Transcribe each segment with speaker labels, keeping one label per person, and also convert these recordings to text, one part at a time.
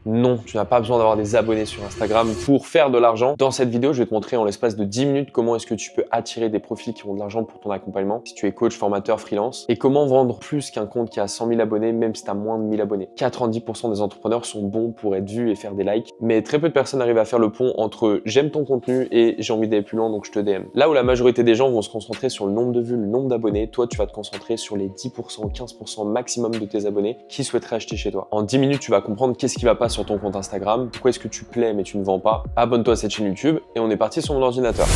Speaker 1: Non, tu n'as pas besoin d'avoir des abonnés sur Instagram pour faire de l'argent. Dans cette vidéo, je vais te montrer en l'espace de 10 minutes comment est-ce que tu peux attirer des profils qui ont de l'argent pour ton accompagnement si tu es coach, formateur, freelance, et comment vendre plus qu'un compte qui a 100 000 abonnés, même si tu as moins de 1000 abonnés. 90% des entrepreneurs sont bons pour être vus et faire des likes, mais très peu de personnes arrivent à faire le pont entre j'aime ton contenu et j'ai envie d'aller plus loin donc je te DM. Là où la majorité des gens vont se concentrer sur le nombre de vues, le nombre d'abonnés, toi tu vas te concentrer sur les 10%, 15% maximum de tes abonnés qui souhaiteraient acheter chez toi. En 10 minutes, tu vas comprendre qu'est-ce qui va pas sur ton compte Instagram, pourquoi est-ce que tu plais mais tu ne vends pas. Abonne-toi à cette chaîne YouTube et on est parti sur mon ordinateur.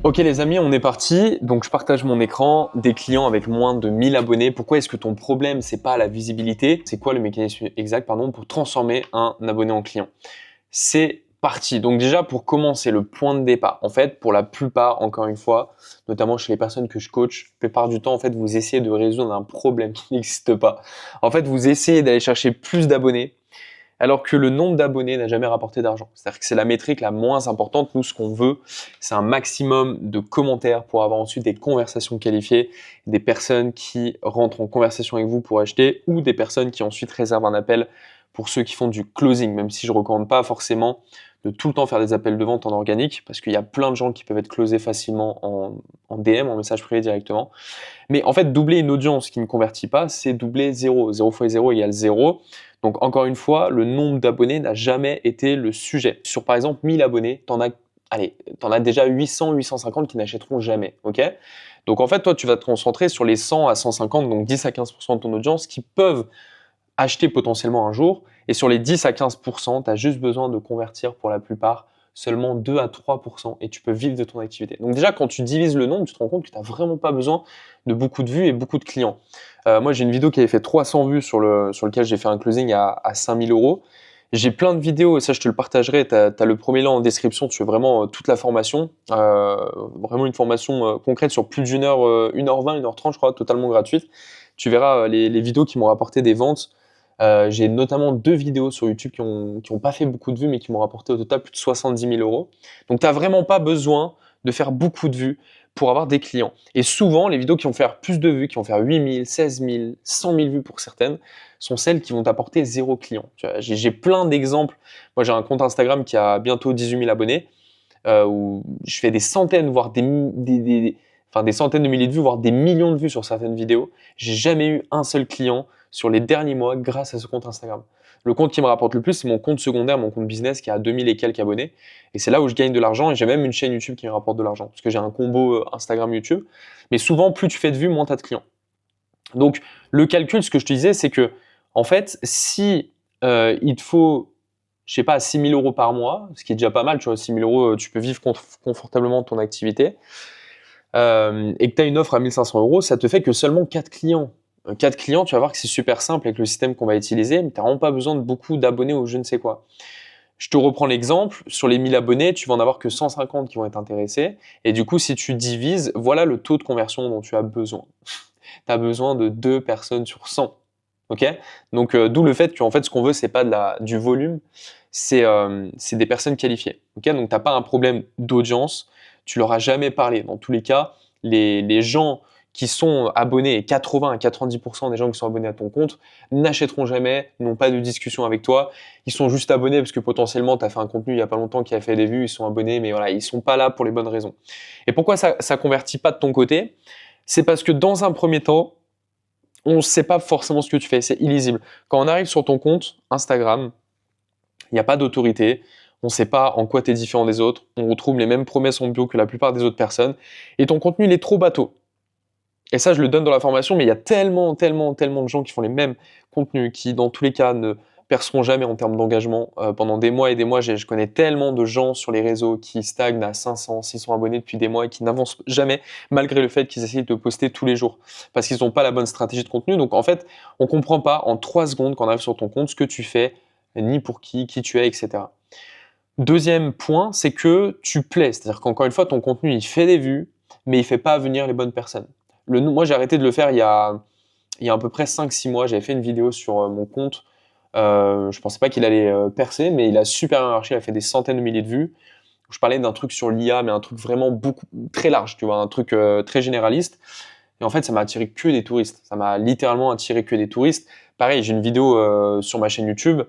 Speaker 1: Ok les amis, on est parti. Donc je partage mon écran, des clients avec moins de 1000 abonnés. Pourquoi est-ce que ton problème c'est pas la visibilité? C'est quoi le mécanisme exact pour transformer un abonné en client? C'est parti. Donc déjà pour commencer, le point de départ. En fait, pour la plupart, encore une fois, notamment chez les personnes que je coach, la plupart du temps, en fait, vous essayez de résoudre un problème qui n'existe pas. En fait, vous essayez d'aller chercher plus d'abonnés, alors que le nombre d'abonnés n'a jamais rapporté d'argent. C'est-à-dire que c'est la métrique la moins importante. Nous, ce qu'on veut, c'est un maximum de commentaires pour avoir ensuite des conversations qualifiées, des personnes qui rentrent en conversation avec vous pour acheter ou des personnes qui ensuite réservent un appel pour ceux qui font du closing, même si je ne recommande pas forcément de tout le temps faire des appels de vente en organique, parce qu'il y a plein de gens qui peuvent être closés facilement en DM, en message privé directement. Mais en fait, doubler une audience qui ne convertit pas, c'est doubler 0. 0 fois 0 égale 0. Donc encore une fois, le nombre d'abonnés n'a jamais été le sujet. Sur par exemple 1000 abonnés, t'en as déjà 800, 850 qui n'achèteront jamais, ok? Donc en fait, toi, tu vas te concentrer sur les 100 à 150, donc 10 à 15% de ton audience qui peuvent acheter potentiellement un jour. Et sur les 10 à 15%, tu as juste besoin de convertir pour la plupart seulement 2 à 3% et tu peux vivre de ton activité. Donc déjà, quand tu divises le nombre, tu te rends compte que tu n'as vraiment pas besoin de beaucoup de vues et beaucoup de clients. Moi, j'ai une vidéo qui avait fait 300 vues sur lequel j'ai fait un closing à 5000 euros. J'ai plein de vidéos, et ça je te le partagerai, tu as le premier lien en description, tu fais vraiment toute la formation, vraiment une formation concrète sur plus d'une heure, 1h20, 1h30 je crois, totalement gratuite. Tu verras les vidéos qui m'ont rapporté des ventes. J'ai notamment 2 vidéos sur YouTube qui ont pas fait beaucoup de vues, mais qui m'ont rapporté au total plus de 70 000 euros. Donc, tu n'as vraiment pas besoin de faire beaucoup de vues pour avoir des clients. Et souvent, les vidéos qui vont faire plus de vues, qui vont faire 8 000, 16 000, 100 000 vues pour certaines, sont celles qui vont t'apporter 0 client. J'ai plein d'exemples. Moi, j'ai un compte Instagram qui a bientôt 18 000 abonnés, où je fais des centaines, voire des centaines de milliers de vues, voire des millions de vues sur certaines vidéos. J'ai jamais eu un seul client sur les derniers mois grâce à ce compte Instagram. Le compte qui me rapporte le plus, c'est mon compte secondaire, mon compte business qui a 2000 et quelques abonnés. Et c'est là où je gagne de l'argent et j'ai même une chaîne YouTube qui me rapporte de l'argent parce que j'ai un combo Instagram-YouTube. Mais souvent, plus tu fais de vues, moins tu as de clients. Donc, le calcul, ce que je te disais, c'est que, en fait, si il te faut, je sais pas, 6 000 euros par mois, ce qui est déjà pas mal, tu vois, 6 000 euros, tu peux vivre confortablement de ton activité, et que tu as une offre à 1 500 euros, ça te fait que seulement 4 clients. 4 clients, tu vas voir que c'est super simple avec le système qu'on va utiliser, mais tu n'as vraiment pas besoin de beaucoup d'abonnés ou je ne sais quoi. Je te reprends l'exemple, sur les 1000 abonnés, tu vas en avoir que 150 qui vont être intéressés, et du coup, si tu divises, voilà le taux de conversion dont tu as besoin. Tu as besoin de 2 personnes sur 100. Ok? Donc, d'où le fait qu'en fait, ce qu'on veut, c'est pas du volume, c'est des personnes qualifiées. Ok? Donc, tu n'as pas un problème d'audience, tu leur as jamais parlé. Dans tous les cas, les gens qui sont abonnés, et 80 à 90% des gens qui sont abonnés à ton compte, n'achèteront jamais, n'ont pas de discussion avec toi. Ils sont juste abonnés parce que potentiellement, tu as fait un contenu il n'y a pas longtemps qui a fait des vues, ils sont abonnés, mais voilà, ils sont pas là pour les bonnes raisons. Et pourquoi ça ne convertit pas de ton côté? C'est parce que dans un premier temps, on ne sait pas forcément ce que tu fais, c'est illisible. Quand on arrive sur ton compte Instagram, il n'y a pas d'autorité, on ne sait pas en quoi tu es différent des autres, on retrouve les mêmes promesses en bio que la plupart des autres personnes, et ton contenu, il est trop bateau. Et ça, je le donne dans la formation, mais il y a tellement de gens qui font les mêmes contenus, qui dans tous les cas ne perceront jamais en termes d'engagement. Pendant des mois et des mois, je connais tellement de gens sur les réseaux qui stagnent à 500, 600 abonnés depuis des mois et qui n'avancent jamais, malgré le fait qu'ils essayent de poster tous les jours, parce qu'ils n'ont pas la bonne stratégie de contenu. Donc en fait, on ne comprend pas en 3 secondes quand on arrive sur ton compte ce que tu fais, ni pour qui tu es, etc. Deuxième point, c'est que tu plais. C'est-à-dire qu'encore une fois, ton contenu, il fait des vues, mais il ne fait pas venir les bonnes personnes. Moi, j'ai arrêté de le faire il y a à peu près 5-6 mois. J'avais fait une vidéo sur mon compte. Je ne pensais pas qu'il allait percer, mais il a super bien marché. Il a fait des centaines de milliers de vues. Je parlais d'un truc sur l'IA, mais un truc vraiment très large, tu vois, un truc très généraliste. Et en fait, ça m'a attiré que des touristes. Ça m'a littéralement attiré que des touristes. Pareil, j'ai une vidéo sur ma chaîne YouTube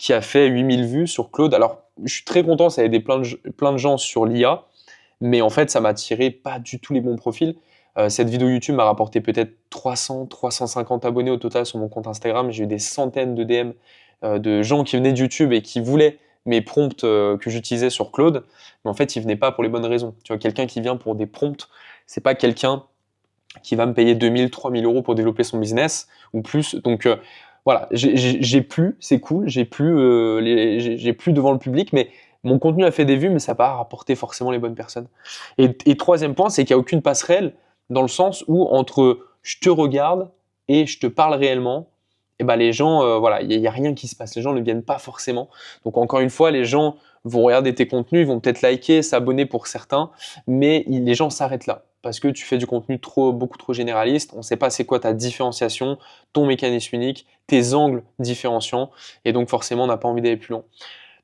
Speaker 1: qui a fait 8000 vues sur Claude. Alors, je suis très content, ça a aidé plein de gens sur l'IA, mais en fait, ça m'a tiré pas du tout les bons profils. Cette vidéo YouTube m'a rapporté peut-être 300, 350 abonnés au total sur mon compte Instagram. J'ai eu des centaines de DM de gens qui venaient de YouTube et qui voulaient mes prompts que j'utilisais sur Claude, mais en fait, ils venaient pas pour les bonnes raisons. Tu vois, quelqu'un qui vient pour des prompts, c'est pas quelqu'un qui va me payer 2000, 3000 euros pour développer son business ou plus. Donc voilà, j'ai plus, c'est cool, j'ai plus devant le public, mais mon contenu a fait des vues, mais ça n'a pas rapporté forcément les bonnes personnes. Et troisième point, c'est qu'il n'y a aucune passerelle dans le sens où entre je te regarde et je te parle réellement, et ben les gens, voilà, il n'y a rien qui se passe. Les gens ne viennent pas forcément. Donc encore une fois, les gens vont regarder tes contenus, ils vont peut-être liker, s'abonner pour certains, mais les gens s'arrêtent là parce que tu fais du contenu beaucoup trop généraliste. On ne sait pas c'est quoi ta différenciation, ton mécanisme unique, tes angles différenciants, et donc forcément, on n'a pas envie d'aller plus loin.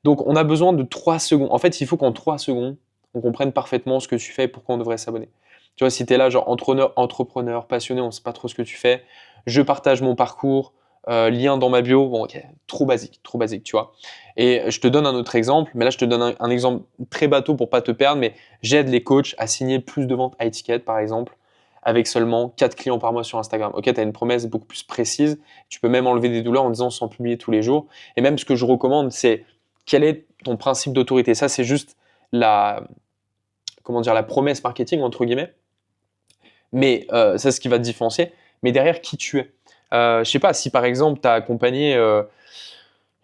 Speaker 1: Donc, on a besoin de 3 secondes. En fait, il faut qu'en 3 secondes, on comprenne parfaitement ce que tu fais et pourquoi on devrait s'abonner. Tu vois, si tu es là, genre entrepreneur, passionné, on ne sait pas trop ce que tu fais, je partage mon parcours, lien dans ma bio, bon, ok, trop basique, tu vois. Et je te donne un autre exemple, mais là, je te donne un exemple très bateau pour pas te perdre, mais j'aide les coachs à signer plus de ventes high ticket, par exemple, avec seulement 4 clients par mois sur Instagram. Ok, tu as une promesse beaucoup plus précise, tu peux même enlever des douleurs en disant sans publier tous les jours. Et même ce que je recommande, c'est quel est ton principe d'autorité. Ça, c'est juste la promesse marketing, entre guillemets. Mais c'est ce qui va te différencier. Mais derrière, qui tu es. Je sais pas, si par exemple, tu as accompagné,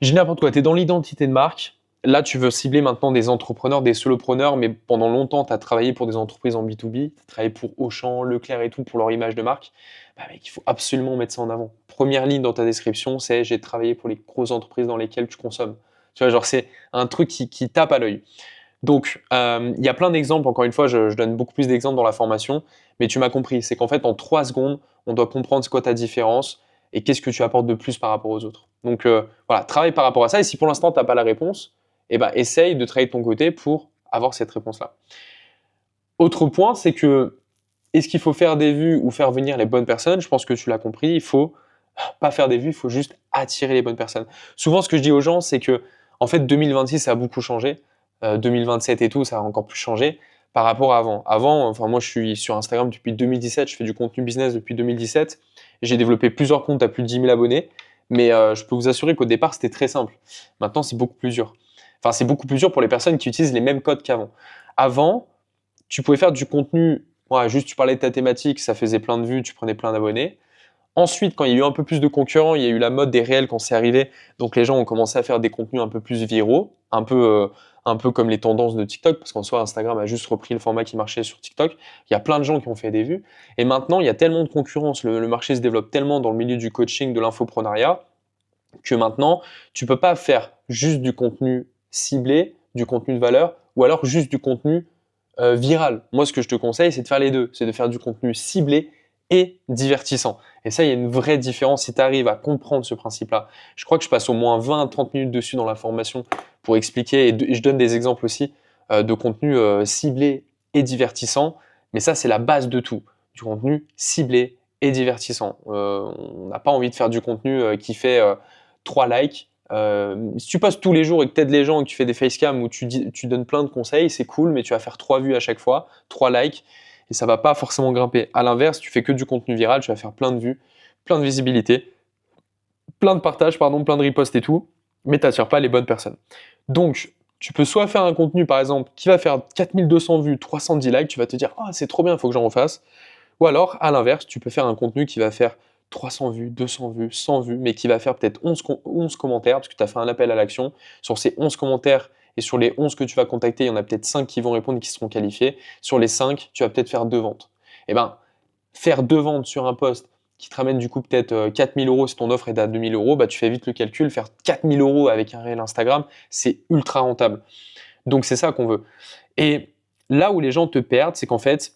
Speaker 1: j'ai n'importe quoi, tu es dans l'identité de marque. Là, tu veux cibler maintenant des entrepreneurs, des solopreneurs, mais pendant longtemps, tu as travaillé pour des entreprises en B2B, tu as travaillé pour Auchan, Leclerc et tout, pour leur image de marque. Bah, mec, il faut absolument mettre ça en avant. Première ligne dans ta description, c'est « j'ai travaillé pour les grosses entreprises dans lesquelles tu consommes ». Tu vois, genre, c'est un truc qui tape à l'œil. Donc, il y a plein d'exemples. Encore une fois, je donne beaucoup plus d'exemples dans la formation, mais tu m'as compris. C'est qu'en fait, en 3 secondes, on doit comprendre c'est quoi ta différence et qu'est-ce que tu apportes de plus par rapport aux autres. Donc, voilà, travaille par rapport à ça. Et si pour l'instant, tu n'as pas la réponse, eh ben, essaye de travailler de ton côté pour avoir cette réponse-là. Autre point, c'est que est-ce qu'il faut faire des vues ou faire venir les bonnes personnes? Je pense que tu l'as compris. Il faut pas faire des vues, il faut juste attirer les bonnes personnes. Souvent, ce que je dis aux gens, c'est que en fait, 2026, ça a beaucoup changé. 2027 et tout, ça a encore plus changé par rapport à avant. Avant, enfin moi, je suis sur Instagram depuis 2017, je fais du contenu business depuis 2017. J'ai développé plusieurs comptes à plus de 10 000 abonnés, mais je peux vous assurer qu'au départ, c'était très simple. Maintenant, c'est beaucoup plus dur. Enfin, c'est beaucoup plus dur pour les personnes qui utilisent les mêmes codes qu'avant. Avant, tu pouvais faire du contenu, ouais, juste tu parlais de ta thématique, ça faisait plein de vues, tu prenais plein d'abonnés. Ensuite, quand il y a eu un peu plus de concurrents, il y a eu la mode des réels quand c'est arrivé. Donc les gens ont commencé à faire des contenus un peu plus viraux, un peu comme les tendances de TikTok, parce qu'en soi, Instagram a juste repris le format qui marchait sur TikTok. Il y a plein de gens qui ont fait des vues. Et maintenant, il y a tellement de concurrence, le marché se développe tellement dans le milieu du coaching, de l'infoprenariat, que maintenant, tu peux pas faire juste du contenu ciblé, du contenu de valeur, ou alors juste du contenu viral. Moi, ce que je te conseille, c'est de faire les deux. C'est de faire du contenu ciblé et divertissant. Et ça, il y a une vraie différence si tu arrives à comprendre ce principe-là. Je crois que je passe au moins 20 à 30 minutes dessus dans la formation pour expliquer, et je donne des exemples aussi de contenu ciblé et divertissant. Mais ça, c'est la base de tout. Du contenu ciblé et divertissant. On n'a pas envie de faire du contenu qui fait 3 likes. Si tu postes tous les jours et que tu aides les gens et que tu fais des facecam où tu donnes plein de conseils, c'est cool, mais tu vas faire 3 vues à chaque fois, 3 likes, et ça va pas forcément grimper. À l'inverse, tu fais que du contenu viral, tu vas faire plein de vues, plein de visibilité, plein de partages, pardon, plein de reposts et tout, mais tu n'attires pas les bonnes personnes. Donc, tu peux soit faire un contenu, par exemple, qui va faire 4200 vues, 310 likes, tu vas te dire « Ah, c'est trop bien, il faut que j'en refasse ». Ou alors, à l'inverse, tu peux faire un contenu qui va faire 300 vues, 200 vues, 100 vues, mais qui va faire peut-être 11 commentaires, parce que tu as fait un appel à l'action. Sur ces 11 commentaires et sur les 11 que tu vas contacter, il y en a peut-être 5 qui vont répondre et qui seront qualifiés. Sur les 5, tu vas peut-être faire 2 ventes. Eh bien, faire 2 ventes sur un post qui te ramène du coup peut-être 4000 euros si ton offre est à 2000 euros, bah, tu fais vite le calcul. Faire 4000 euros avec un réel Instagram, c'est ultra rentable. Donc, c'est ça qu'on veut. Et là où les gens te perdent, c'est qu'en fait,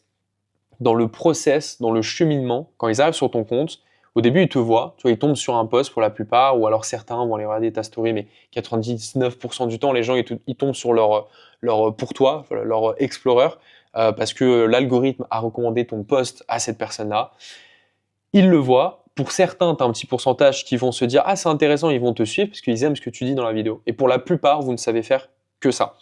Speaker 1: dans le process, dans le cheminement, quand ils arrivent sur ton compte, au début, ils te voient, tu vois, ils tombent sur un post pour la plupart, ou alors certains vont aller regarder ta story, mais 99% du temps, les gens, ils tombent sur leur pour toi, leur Explorer, parce que l'algorithme a recommandé ton post à cette personne-là. Ils le voient. Pour certains, tu as un petit pourcentage qui vont se dire « Ah, c'est intéressant », ils vont te suivre parce qu'ils aiment ce que tu dis dans la vidéo. Et pour la plupart, vous ne savez faire que ça.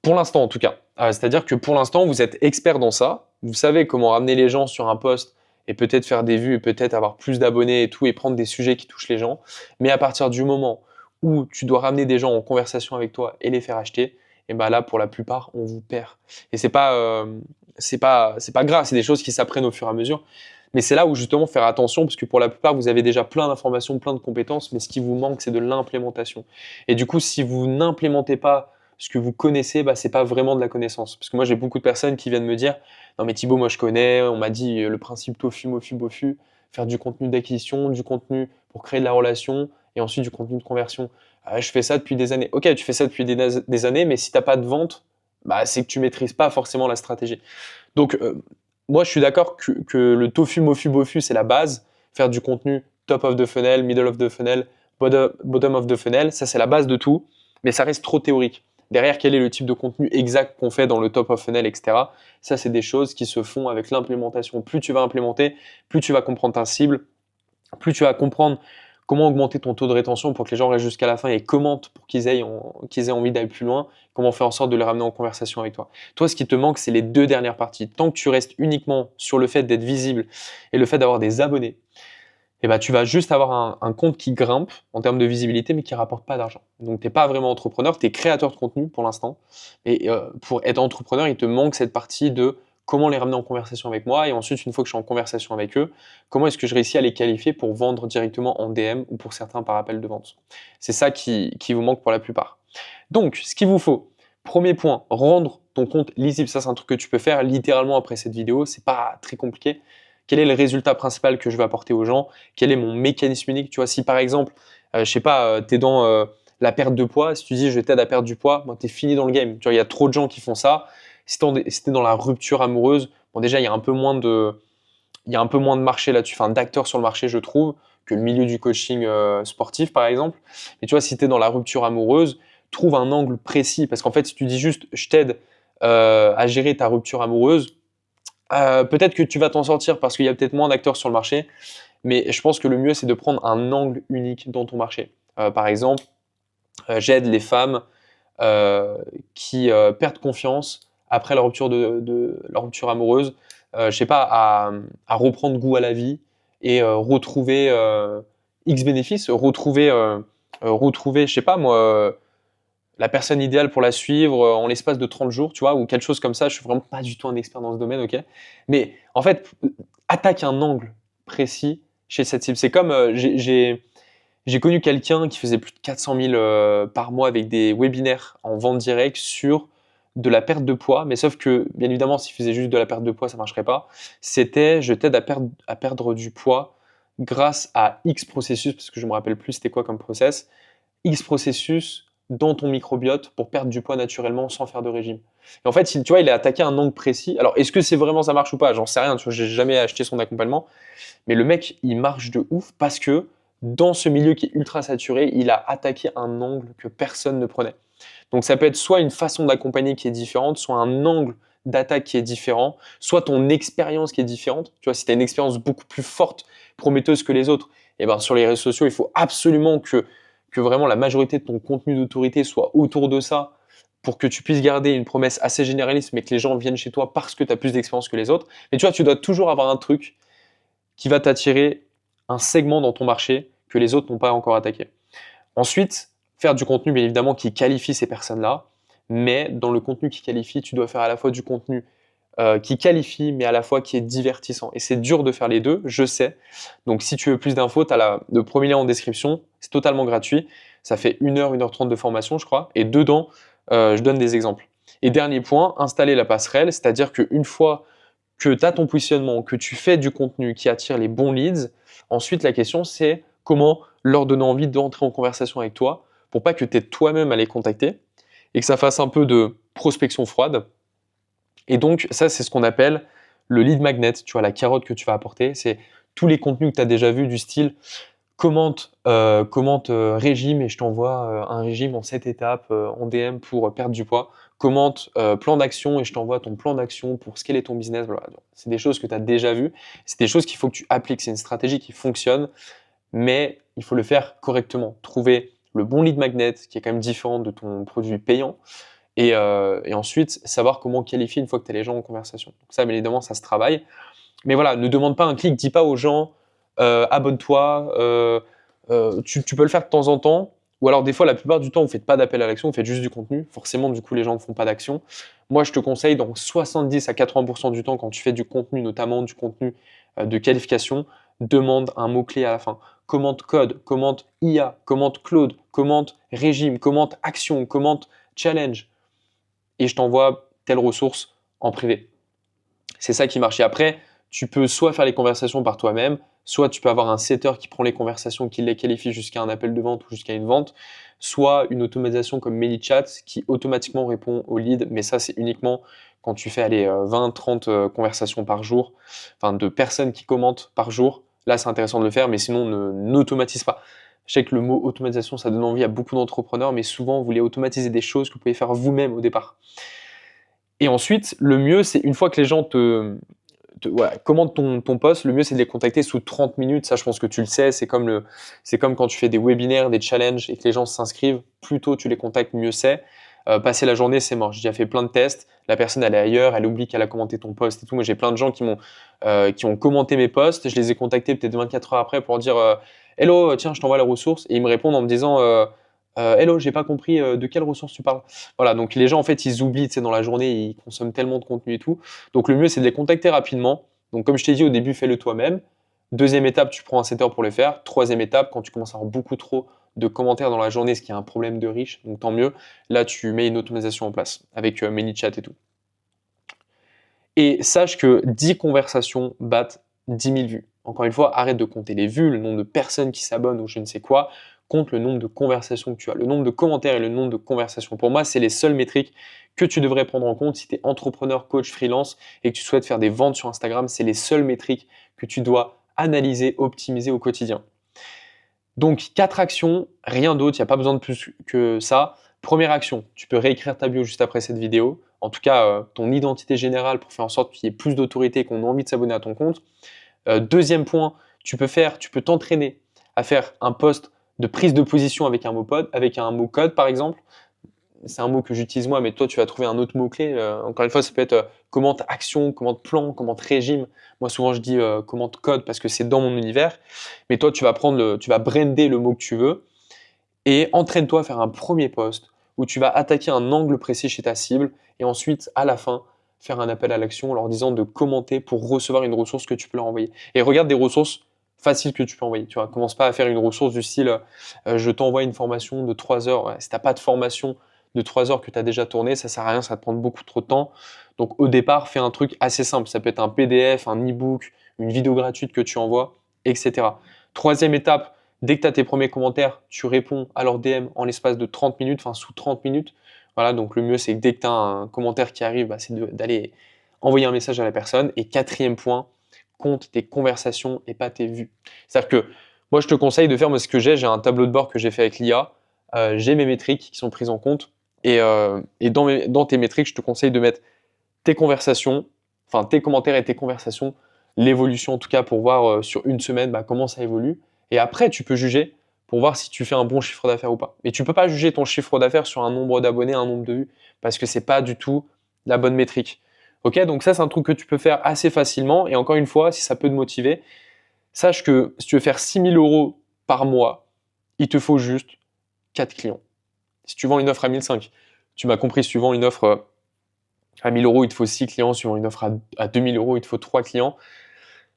Speaker 1: Pour l'instant, en tout cas. C'est-à-dire que pour l'instant, vous êtes expert dans ça. Vous savez comment ramener les gens sur un post et peut-être faire des vues et peut-être avoir plus d'abonnés et tout et prendre des sujets qui touchent les gens. Mais à partir du moment où tu dois ramener des gens en conversation avec toi et les faire acheter, et ben là, pour la plupart, on vous perd. Et c'est pas grave, c'est des choses qui s'apprennent au fur et à mesure. Mais c'est là où justement faire attention, parce que pour la plupart, vous avez déjà plein d'informations, plein de compétences, mais ce qui vous manque, c'est de l'implémentation. Et du coup, si vous n'implémentez pas ce que vous connaissez, bah, c'est pas vraiment de la connaissance. Parce que moi, j'ai beaucoup de personnes qui viennent me dire « Non mais Thibaut, moi je connais, on m'a dit le principe tofu, mofu, bofu, faire du contenu d'acquisition, du contenu pour créer de la relation, et ensuite du contenu de conversion. Je fais ça depuis des années. » Ok, tu fais ça depuis des années, mais si tu n'as pas de vente, bah, c'est que tu maîtrises pas forcément la stratégie. Donc, moi, je suis d'accord que le tofu, mofu, bofu, c'est la base. Faire du contenu top of the funnel, middle of the funnel, bottom of the funnel, ça, c'est la base de tout, mais ça reste trop théorique. Derrière, quel est le type de contenu exact qu'on fait dans le top of funnel, etc. Ça, c'est des choses qui se font avec l'implémentation. Plus tu vas implémenter, plus tu vas comprendre ta cible, plus tu vas comprendre comment augmenter ton taux de rétention pour que les gens restent jusqu'à la fin et commentent pour qu'ils aient envie d'aller plus loin, comment faire en sorte de les ramener en conversation avec toi. Toi, ce qui te manque, c'est les deux dernières parties. Tant que tu restes uniquement sur le fait d'être visible et le fait d'avoir des abonnés, eh ben, tu vas juste avoir un compte qui grimpe en termes de visibilité, mais qui ne rapporte pas d'argent. Donc, tu n'es pas vraiment entrepreneur, tu es créateur de contenu pour l'instant. Et pour être entrepreneur, il te manque cette partie de comment les ramener en conversation avec moi. Et ensuite, une fois que je suis en conversation avec eux, comment est-ce que je réussis à les qualifier pour vendre directement en DM ou pour certains par appel de vente. C'est ça qui vous manque pour la plupart. Donc, ce qu'il vous faut, premier point, rendre ton compte lisible. Ça, c'est un truc que tu peux faire littéralement après cette vidéo. C'est pas très compliqué. Quel est le résultat principal que je vais apporter aux gens? Quel est mon mécanisme unique? Tu vois, si par exemple, je sais pas, tu es dans la perte de poids, si tu dis je t'aide à perdre du poids, ben, tu es fini dans le game. Tu vois, il y a trop de gens qui font ça. Si tu es dans la rupture amoureuse, bon, déjà, il y a un peu moins de marché là-dessus, enfin d'acteurs sur le marché, je trouve, que le milieu du coaching sportif, par exemple. Mais tu vois, si tu es dans la rupture amoureuse, trouve un angle précis. Parce qu'en fait, si tu dis juste je t'aide à gérer ta rupture amoureuse, peut-être que tu vas t'en sortir parce qu'il y a peut-être moins d'acteurs sur le marché, mais je pense que le mieux, c'est de prendre un angle unique dans ton marché. Par exemple, j'aide les femmes qui perdent confiance après la rupture, la rupture amoureuse, je sais pas, à reprendre goût à la vie et retrouver X bénéfices, retrouver, je sais pas moi, la personne idéale pour la suivre en l'espace de 30 jours, tu vois, ou quelque chose comme ça. Je suis vraiment pas du tout un expert dans ce domaine, ok. Mais en fait, attaque un angle précis chez cette cible. C'est comme j'ai connu quelqu'un qui faisait plus de 400 000 par mois avec des webinaires en vente directe sur de la perte de poids, mais sauf que, bien évidemment, s'il faisait juste de la perte de poids, ça marcherait pas. C'était, je t'aide à perdre du poids grâce à X processus, parce que je me rappelle plus c'était quoi comme process, X processus dans ton microbiote pour perdre du poids naturellement sans faire de régime. Et en fait, tu vois, il a attaqué un angle précis. Alors, est-ce que c'est vraiment ça marche ou pas? J'en sais rien, tu vois, j'ai jamais acheté son accompagnement. Mais le mec, il marche de ouf parce que dans ce milieu qui est ultra saturé, il a attaqué un angle que personne ne prenait. Donc, ça peut être soit une façon d'accompagner qui est différente, soit un angle d'attaque qui est différent, soit ton expérience qui est différente. Tu vois, si tu as une expérience beaucoup plus forte, prometteuse que les autres, et ben sur les réseaux sociaux, il faut absolument que vraiment la majorité de ton contenu d'autorité soit autour de ça pour que tu puisses garder une promesse assez généraliste, mais que les gens viennent chez toi parce que tu as plus d'expérience que les autres. Mais tu vois, tu dois toujours avoir un truc qui va t'attirer un segment dans ton marché que les autres n'ont pas encore attaqué. Ensuite, faire du contenu, bien évidemment, qui qualifie ces personnes-là, mais dans le contenu qui qualifie, tu dois faire à la fois du contenu qui qualifie, mais à la fois qui est divertissant. Et c'est dur de faire les deux, je sais. Donc si tu veux plus d'infos, tu as le premier lien en description, c'est totalement gratuit. Ça fait 1h, 1h30 de formation, je crois. Et dedans, je donne des exemples. Et dernier point, installer la passerelle, c'est-à-dire qu'une fois que tu as ton positionnement, que tu fais du contenu qui attire les bons leads, ensuite la question c'est comment leur donner envie d'entrer en conversation avec toi pour pas que tu aies toi-même à les contacter et que ça fasse un peu de prospection froide. Et donc, ça, c'est ce qu'on appelle le lead magnet, tu vois, la carotte que tu vas apporter. C'est tous les contenus que tu as déjà vus du style commente régime et je t'envoie un régime en 7 étapes en DM pour perdre du poids. Commente plan d'action et je t'envoie ton plan d'action pour scaler ton business. Voilà. C'est des choses que tu as déjà vues. C'est des choses qu'il faut que tu appliques. C'est une stratégie qui fonctionne, mais il faut le faire correctement. Trouver le bon lead magnet qui est quand même différent de ton produit payant. Et ensuite, savoir comment qualifier une fois que tu as les gens en conversation. Donc ça, bien évidemment, ça se travaille. Mais voilà, ne demande pas un clic, dis pas aux gens abonne-toi. Tu peux le faire de temps en temps. Ou alors des fois, la plupart du temps, vous ne faites pas d'appel à l'action, vous faites juste du contenu. Forcément, du coup, les gens ne font pas d'action. Moi, je te conseille, dans 70 à 80% du temps, quand tu fais du contenu, notamment du contenu de qualification, demande un mot-clé à la fin. Commente code, commente IA, commente Claude, commente régime, commente action, commente challenge. Et je t'envoie telle ressource en privé. C'est ça qui marche. Et après, tu peux soit faire les conversations par toi-même, soit tu peux avoir un setter qui prend les conversations, qui les qualifie jusqu'à un appel de vente ou jusqu'à une vente, soit une automatisation comme ManyChat qui automatiquement répond aux leads. Mais ça, c'est uniquement quand tu fais aller 20, 30 conversations par jour, enfin de personnes qui commentent par jour. Là, c'est intéressant de le faire, mais sinon, n'automatise pas. Je sais que le mot automatisation, ça donne envie à beaucoup d'entrepreneurs, mais souvent, vous voulez automatiser des choses que vous pouvez faire vous-même au départ. Et ensuite, le mieux, c'est une fois que les gens voilà, commandent ton post, le mieux, c'est de les contacter sous 30 minutes. Ça, je pense que tu le sais. C'est comme quand tu fais des webinaires, des challenges et que les gens s'inscrivent. Plus tôt tu les contactes, mieux c'est. Passer la journée, c'est mort. J'ai déjà fait plein de tests. La personne, elle est ailleurs, elle oublie qu'elle a commenté ton post et tout. Moi, j'ai plein de gens qui ont commenté mes posts. Je les ai contactés peut-être 24 heures après pour dire Hello, tiens, je t'envoie la ressource. Et ils me répondent en me disant Hello, j'ai pas compris de quelle ressource tu parles. Voilà, donc les gens, en fait, ils oublient, tu sais, dans la journée, ils consomment tellement de contenu et tout. Donc le mieux, c'est de les contacter rapidement. Donc comme je t'ai dit au début, fais-le toi-même. Deuxième étape, tu prends un setter pour le faire. Troisième étape, quand tu commences à avoir beaucoup trop de commentaires dans la journée, ce qui est un problème de riche, donc tant mieux, là tu mets une automatisation en place avec ManyChat et tout. Et sache que 10 conversations battent 10 000 vues. Encore une fois, arrête de compter les vues, le nombre de personnes qui s'abonnent ou je ne sais quoi, compte le nombre de conversations que tu as, le nombre de commentaires et le nombre de conversations. Pour moi, c'est les seules métriques que tu devrais prendre en compte si tu es entrepreneur, coach, freelance et que tu souhaites faire des ventes sur Instagram. C'est les seules métriques que tu dois analyser, optimiser au quotidien. Donc, 4 actions, rien d'autre, il n'y a pas besoin de plus que ça. Première action, tu peux réécrire ta bio juste après cette vidéo. En tout cas, ton identité générale pour faire en sorte qu'il y ait plus d'autorité et qu'on ait envie de s'abonner à ton compte. Deuxième point, tu peux t'entraîner à faire un post de prise de position avec un mot code par exemple. C'est un mot que j'utilise moi, mais toi tu vas trouver un autre mot-clé. Encore une fois, ça peut être commente action, commente plan, commente régime. Moi souvent je dis commente code parce que c'est dans mon univers. Mais toi tu vas brander le mot que tu veux et entraîne-toi à faire un premier post où tu vas attaquer un angle précis chez ta cible et ensuite à la fin faire un appel à l'action en leur disant de commenter pour recevoir une ressource que tu peux leur envoyer. Et regarde des ressources faciles que tu peux envoyer. Tu vois, commence pas à faire une ressource du style je t'envoie une formation de 3 heures. Ouais, si tu n'as pas de formation de 3 heures que tu as déjà tourné, ça sert à rien, ça va te prendre beaucoup trop de temps. Donc au départ, fais un truc assez simple. Ça peut être un PDF, un e-book, une vidéo gratuite que tu envoies, etc. Troisième étape, dès que tu as tes premiers commentaires, tu réponds à leur DM en l'espace de 30 minutes, enfin sous 30 minutes. Voilà, donc le mieux, c'est que dès que tu as un commentaire qui arrive, c'est d'aller envoyer un message à la personne. Et quatrième point, compte tes conversations et pas tes vues. C'est-à-dire que moi, je te conseille de faire ce que j'ai un tableau de bord que j'ai fait avec l'IA. J'ai mes métriques qui sont prises en compte. Et dans tes métriques, je te conseille de mettre tes conversations, enfin tes commentaires et tes conversations, l'évolution en tout cas pour voir sur une semaine comment ça évolue. Et après, tu peux juger pour voir si tu fais un bon chiffre d'affaires ou pas. Mais tu ne peux pas juger ton chiffre d'affaires sur un nombre d'abonnés, un nombre de vues, parce que ce n'est pas du tout la bonne métrique. Ok, donc ça, c'est un truc que tu peux faire assez facilement. Et encore une fois, si ça peut te motiver, sache que si tu veux faire 6 000 € par mois, il te faut juste 4 clients. Si tu vends une offre à 1 500, tu m'as compris, si tu vends une offre à 1 000 €, il te faut 6 clients. Si tu vends une offre à 2 000 €, il te faut 3 clients.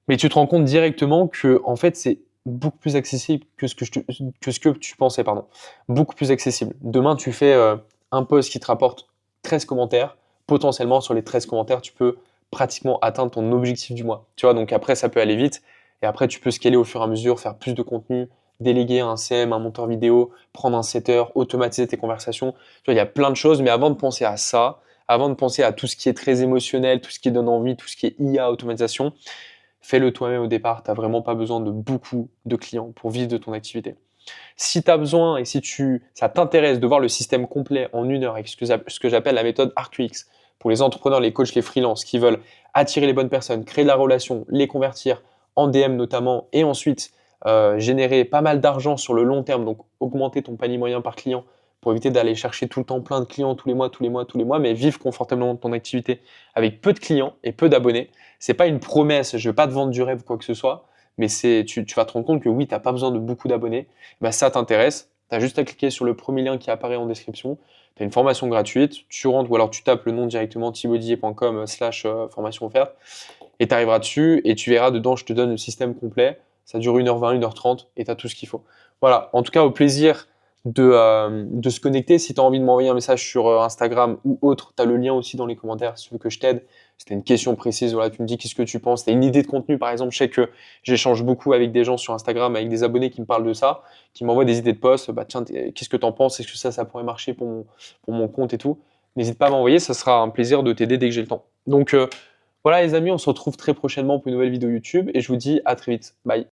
Speaker 1: Mais tu te rends compte directement que en fait, c'est beaucoup plus accessible que ce que tu pensais. Pardon. Beaucoup plus accessible. Demain, tu fais un post qui te rapporte 13 commentaires. Potentiellement, sur les 13 commentaires, tu peux pratiquement atteindre ton objectif du mois. Tu vois, donc après, ça peut aller vite. Et après, tu peux scaler au fur et à mesure, faire plus de contenu, déléguer un CM, un monteur vidéo, prendre un setter, automatiser tes conversations. Tu vois, il y a plein de choses. Mais avant de penser à ça, avant de penser à tout ce qui est très émotionnel, tout ce qui donne envie, tout ce qui est IA, automatisation, fais-le toi-même au départ. Tu n'as vraiment pas besoin de beaucoup de clients pour vivre de ton activité. Si tu as besoin et si ça t'intéresse de voir le système complet en 1 heure avec ce que j'appelle la méthode ArcUX pour les entrepreneurs, les coachs, les freelances qui veulent attirer les bonnes personnes, créer de la relation, les convertir en DM notamment et ensuite générer pas mal d'argent sur le long terme, donc augmenter ton panier moyen par client pour éviter d'aller chercher tout le temps plein de clients tous les mois, mais vivre confortablement de ton activité avec peu de clients et peu d'abonnés. C'est pas une promesse, je ne vais pas te vendre du rêve ou quoi que ce soit, mais tu vas te rendre compte que oui, tu n'as pas besoin de beaucoup d'abonnés. Bah, ça t'intéresse, tu as juste à cliquer sur le premier lien qui apparaît en description. Tu as une formation gratuite, tu rentres ou alors tu tapes le nom directement thibaudier.com/formation offerte et tu arriveras dessus et tu verras dedans, je te donne le système complet. Ça dure 1h20, 1h30 et tu as tout ce qu'il faut. Voilà, en tout cas, au plaisir de se connecter. Si tu as envie de m'envoyer un message sur Instagram ou autre, tu as le lien aussi dans les commentaires si tu veux que je t'aide. Si tu as une question précise, voilà, tu me dis qu'est-ce que tu penses. Tu as une idée de contenu, par exemple. Je sais que j'échange beaucoup avec des gens sur Instagram, avec des abonnés qui me parlent de ça, qui m'envoient des idées de posts. Bah, tiens, qu'est-ce que tu en penses? Est-ce que ça pourrait marcher pour mon compte et tout? N'hésite pas à m'envoyer, ça sera un plaisir de t'aider dès que j'ai le temps. Donc voilà les amis, on se retrouve très prochainement pour une nouvelle vidéo YouTube et je vous dis à très vite. Bye.